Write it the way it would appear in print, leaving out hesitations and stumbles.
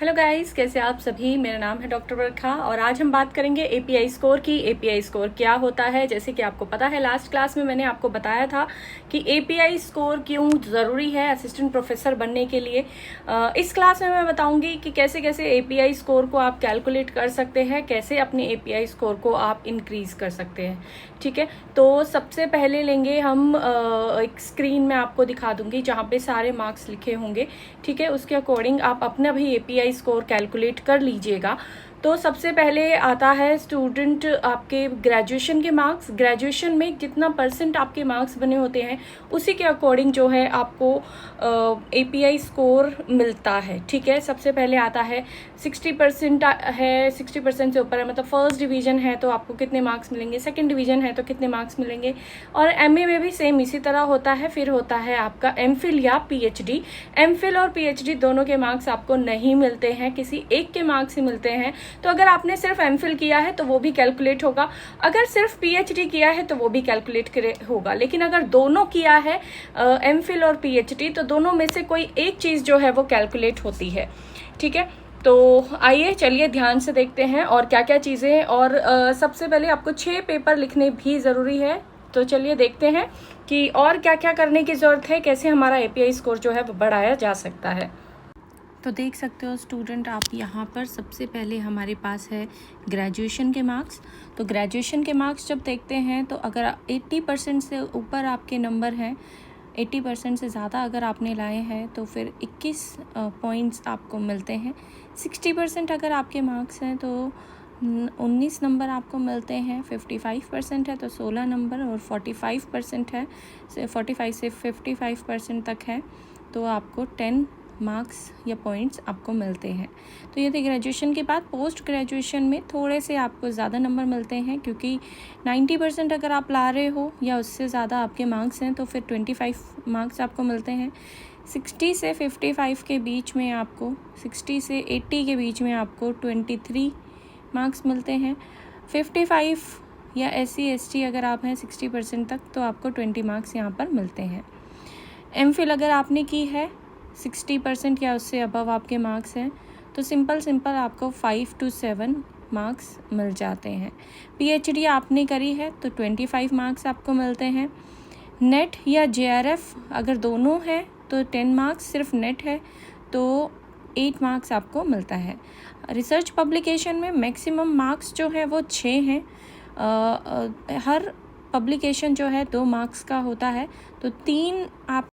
Hello guys, कैसे आप सभी। मेरा नाम है डॉक्टर वर्खा और आज हम बात करेंगे एपीआई स्कोर की। एपीआई स्कोर क्या होता है, जैसे कि आपको पता है लास्ट क्लास में मैंने आपको बताया था कि एपीआई स्कोर क्यों ज़रूरी है असिस्टेंट प्रोफेसर बनने के लिए। इस क्लास में मैं बताऊंगी कि कैसे कैसे एपीआई स्कोर को आप कैलकुलेट कर सकते हैं, कैसे अपने एपीआई स्कोर को आप इंक्रीज कर सकते हैं। ठीक है, तो सबसे पहले लेंगे हम एक स्क्रीन में आपको दिखा दूंगी जहाँ पे सारे मार्क्स लिखे होंगे। ठीक है, उसके अकॉर्डिंग आप अपना भी एपीआई स्कोर कैलकुलेट कर लीजिएगा। तो सबसे पहले आता है स्टूडेंट आपके ग्रेजुएशन के मार्क्स। ग्रेजुएशन में जितना परसेंट आपके मार्क्स बने होते हैं उसी के अकॉर्डिंग जो है आपको एपीआई स्कोर मिलता है। ठीक है, सबसे पहले आता है 60% है, 60% से ऊपर है मतलब फर्स्ट डिवीजन है तो आपको कितने मार्क्स मिलेंगे, सेकंड डिवीजन है तो कितने मार्क्स मिलेंगे। और एमए में भी सेम इसी तरह होता है। फिर होता है आपका एमफिल या पीएचडी। एमफिल और पीएचडी दोनों के मार्क्स आपको नहीं मिलते हैं, किसी एक के मार्क्स ही मिलते हैं। तो अगर आपने सिर्फ एमफिल किया है तो वो भी कैलकुलेट होगा, अगर सिर्फ पीएचडी किया है तो वो भी कैलकुलेट होगा। लेकिन अगर दोनों किया है एमफिल और पीएचडी तो दोनों में से कोई एक चीज़ जो है वो कैलकुलेट होती है। ठीक है, तो आइए चलिए ध्यान से देखते हैं और क्या क्या चीज़ें। और सबसे पहले आपको 6 पेपर लिखने भी ज़रूरी है। तो चलिए देखते हैं कि और क्या क्या करने की ज़रूरत है, कैसे हमारा एपीआई स्कोर जो है वो बढ़ाया जा सकता है। तो देख सकते हो स्टूडेंट आप यहाँ पर सबसे पहले हमारे पास है ग्रेजुएशन के मार्क्स। तो ग्रेजुएशन के मार्क्स जब देखते हैं तो अगर 80% से ऊपर आपके नंबर हैं, 80% से ज़्यादा अगर आपने लाए हैं तो फिर 21 पॉइंट्स आपको मिलते हैं। 60% अगर आपके मार्क्स हैं तो 19 नंबर आपको मिलते हैं। 55% है तो 16 नंबर, और 45% है 45 से 55% तक है तो आपको 10 मार्क्स या पॉइंट्स आपको मिलते हैं। तो ये थे ग्रेजुएशन के बाद। पोस्ट ग्रेजुएशन में थोड़े से आपको ज़्यादा नंबर मिलते हैं क्योंकि 90% अगर आप ला रहे हो या उससे ज़्यादा आपके मार्क्स हैं तो फिर 25 मार्क्स आपको मिलते हैं। 60 से 55 के बीच में आपको 60 से 80 के बीच में आपको 23 मार्क्स मिलते हैं। 55 या SC ST अगर आप हैं 60% तक तो आपको 20 मार्क्स यहाँ पर मिलते हैं। एमफिल अगर आपने की है 60% या उससे अबव आपके मार्क्स हैं तो सिंपल आपको 5 to 7 मार्क्स मिल जाते हैं। पीएचडी आपने करी है तो 25 मार्क्स आपको मिलते हैं। नेट या जेआरएफ अगर दोनों है तो 10 मार्क्स, सिर्फ नेट है तो 8 मार्क्स आपको मिलता है। रिसर्च पब्लिकेशन में मैक्सिमम मार्क्स जो है वो 6 हैं। हर पब्लिकेशन जो है 2 मार्क्स का होता है तो 3 आप